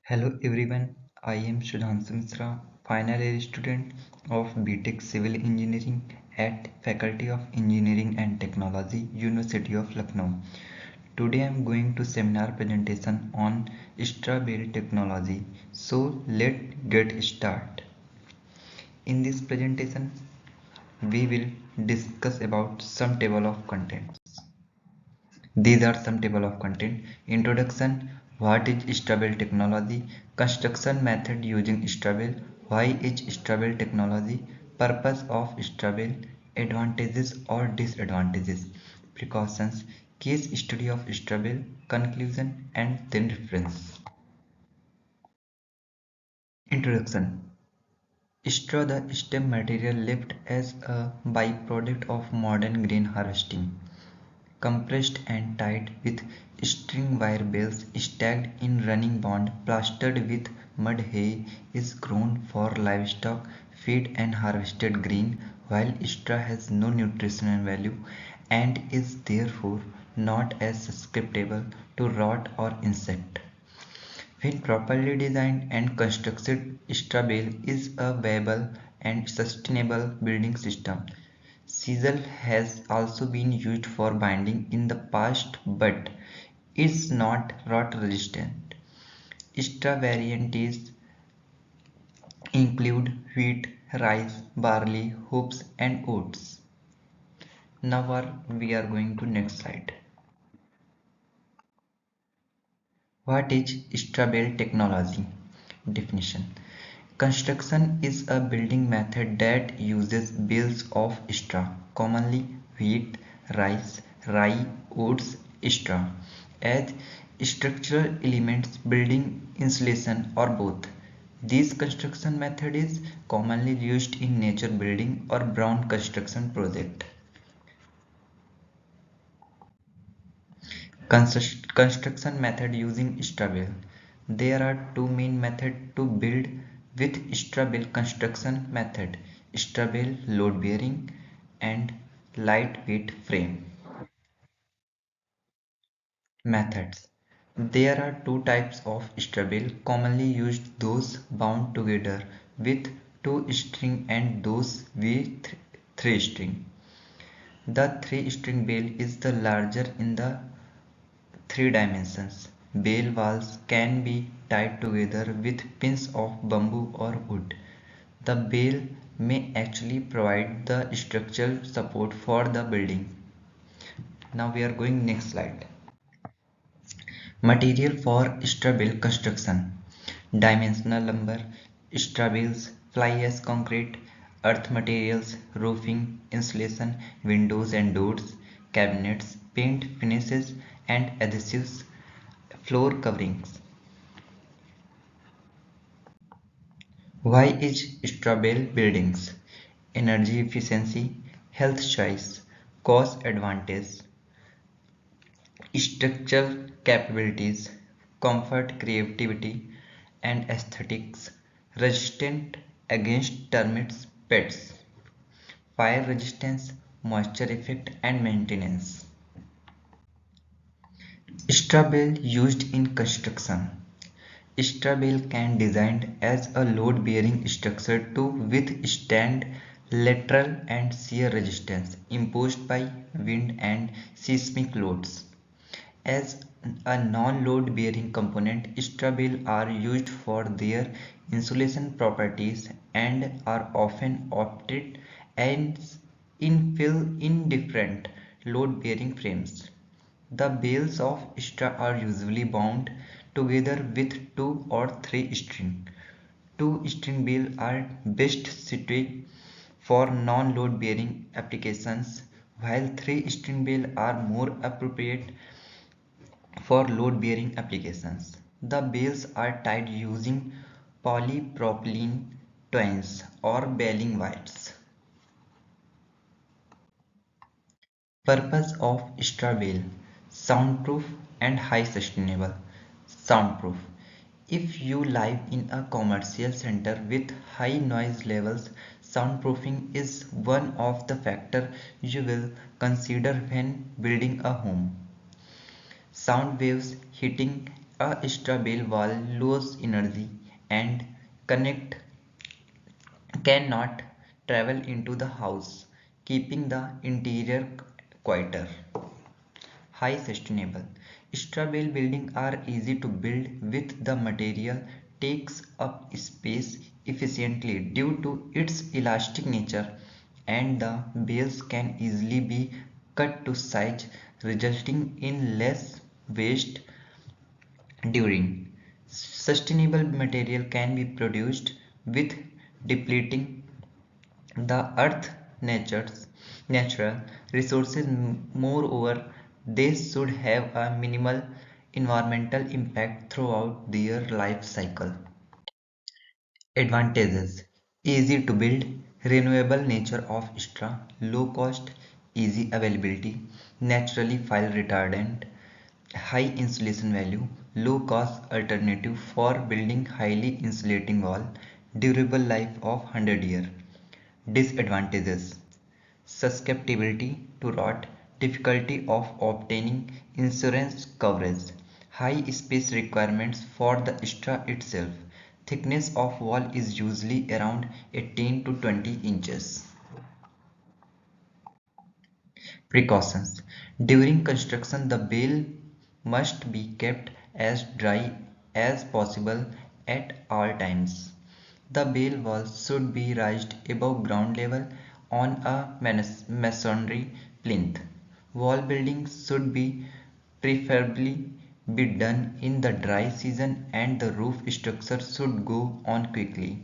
Hello everyone, I am Sudhanshu Misra, final year student of BTech Civil Engineering at Faculty of Engineering and Technology, University of Lucknow. Today I am going to seminar presentation on Strabil technology. So let's get started. In this presentation, we will discuss about some table of contents. These are some table of content. Introduction. What is Strabil technology? Construction method using Strabil. Why is Strabil technology? Purpose of Strabil. Advantages or disadvantages. Precautions. Case study of Strabil. Conclusion and then reference. Introduction. Straw, the stem material left as a byproduct of modern grain harvesting, compressed and tied with string wire bales stacked in running bond plastered with mud. Hay is grown for livestock feed and harvested green, while straw has no nutritional value and is therefore not as susceptible to rot or insect. When properly designed and constructed, straw bale is a viable and sustainable building system. Sisal has also been used for binding in the past but is not rot resistant. Straw varieties include wheat, rice, barley, hops and oats. Now we are going to next slide. What is straw bale technology? Definition. Construction is a building method that uses bales of straw, commonly wheat, rice, rye, oats, straw, as structural elements, building insulation or both. This construction method is commonly used in nature building or brown construction project. Construction method using straw bale. There are two main methods to build with straw bale construction method: straw bale load bearing and lightweight frame. Methods. There are two types of straw bale commonly used: those bound together with two string and those with three string. The three string bale is the larger in the three dimensions. Bale walls can be tied together with pins of bamboo or wood. The bale may actually provide the structural support for the building. Now we are going next slide. Material for straw bale construction. Dimensional lumber, straw bales, fly ash concrete, earth materials, roofing, insulation, windows and doors, cabinets, paint finishes and adhesives, floor coverings. Why is straw bale buildings? Energy efficiency, health choice, cost advantage, structural capabilities, comfort, creativity, and aesthetics, resistant against termites, pests, fire resistance, moisture effect, and maintenance. Straw bale used in construction. Straw bale can be designed as a load-bearing structure to withstand lateral and shear resistance imposed by wind and seismic loads. As a non-load bearing component, straw bale are used for their insulation properties and are often opted as infill in different load bearing frames. The bales of straw are usually bound together with two or three string. Two string bales are best suited for non-load bearing applications, while three string bales are more appropriate for load-bearing applications. The bales are tied using polypropylene twines or baling wires. Purpose of straw bale: soundproof and high sustainable. Soundproof. If you live in a commercial center with high noise levels, soundproofing is one of the factors you will consider when building a home. Sound waves hitting A stable wall loses energy and connect cannot travel into the house, keeping the interior quieter. High sustainable. Stable buildings are easy to build with the material takes up space efficiently due to its elastic nature and the bales can easily be cut to size resulting in less waste during. Sustainable material can be produced with depleting the earth natural resources. Moreover, they should have a minimal environmental impact throughout their life cycle. Advantages: easy to build, renewable nature of Stra, low cost, easy availability, naturally fire retardant, high insulation value, low cost alternative for building highly insulating wall, durable life of 100 years. Disadvantages: susceptibility to rot, difficulty of obtaining insurance coverage, high space requirements for the Stra itself. Thickness of wall is usually around 18 to 20 inches. Precautions: during construction, the bale must be kept as dry as possible at all times. The bale walls should be raised above ground level on a masonry plinth. Wall building should be preferably be done in the dry season and the roof structure should go on quickly.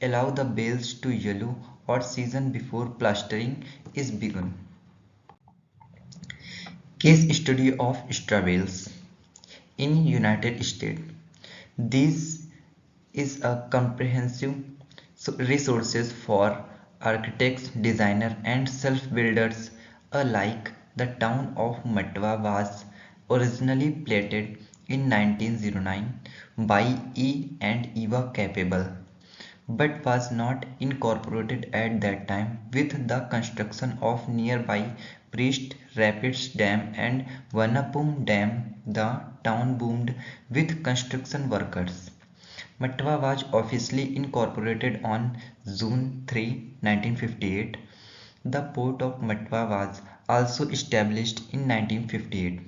Allow the bales to yellow or season before plastering is begun. Case study of Strawbells in United States. This is a comprehensive resources for architects, designers, and self-builders alike. The town of Matwa was originally platted in 1909 by E. and Eva Capable, but was not incorporated at that time. With the construction of nearby Priest Rapids Dam and Vanapum Dam, the town boomed with construction workers. Matwa was officially incorporated on June 3, 1958. The port of Matwa was also established in 1958.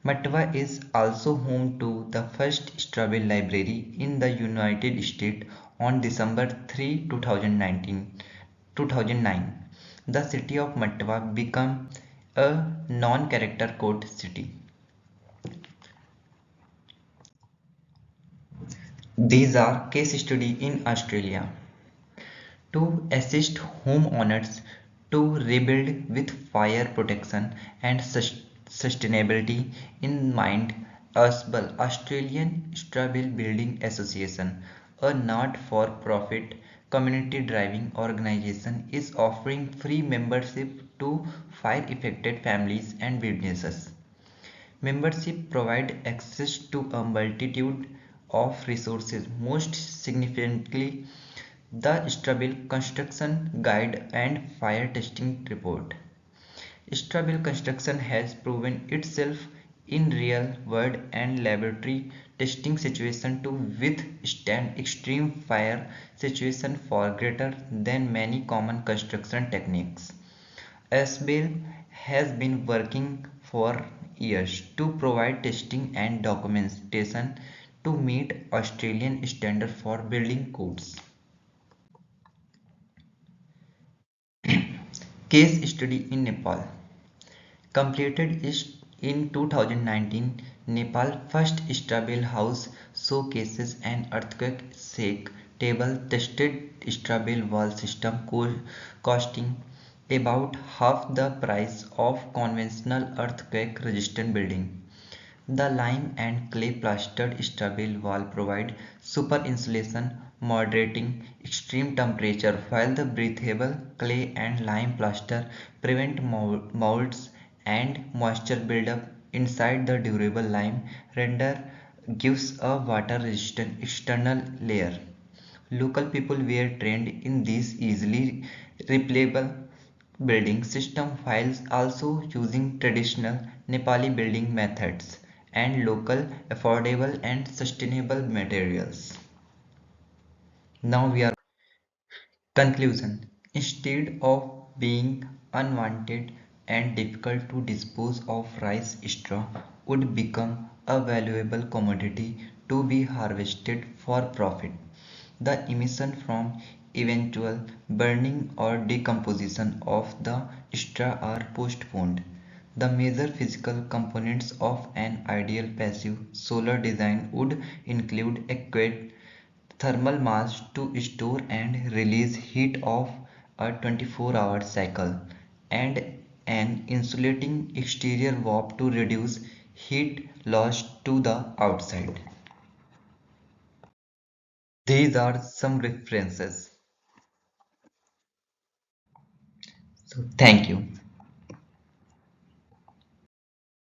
Matwa is also home to the first Strawbell Library in the United States on December 3, 2009. The city of Matwa became a non-character code city. These are case study in Australia. To assist homeowners to rebuild with fire protection and sustainability in mind, ASBL, Australian Strawbell Building Association, a not-for-profit community-driven organization, is offering free membership to fire-affected families and businesses. Membership provides access to a multitude of resources, most significantly the Strawbell Construction Guide and Fire Testing Report. Strawbell Construction has proven itself in real-world and laboratory testing situations to withstand extreme fire situations far greater than many common construction techniques. ASBL has been working for years to provide testing and documentation to meet Australian standards for building codes. Case study in Nepal. Completed in 2019, Nepal first Strawbell house showcases an earthquake shake table tested Strawbell wall system costing about half the price of conventional earthquake resistant building. The lime and clay plastered Strawbell wall provide super insulation, moderating extreme temperature, while the breathable clay and lime plaster prevent molds and moisture buildup inside. The durable lime render gives a water resistant external layer. Local people were trained in this easily replicable building system while also using traditional Nepali building methods. and local, affordable, and sustainable materials. Now we are conclusion. Instead of being unwanted and difficult to dispose of, rice straw would become a valuable commodity to be harvested for profit. The emission from eventual burning or decomposition of the straw are postponed. The major physical components of an ideal passive solar design would include adequate thermal mass to store and release heat of a 24-hour cycle, and an insulating exterior warp to reduce heat loss to the outside. These are some references. So thank you.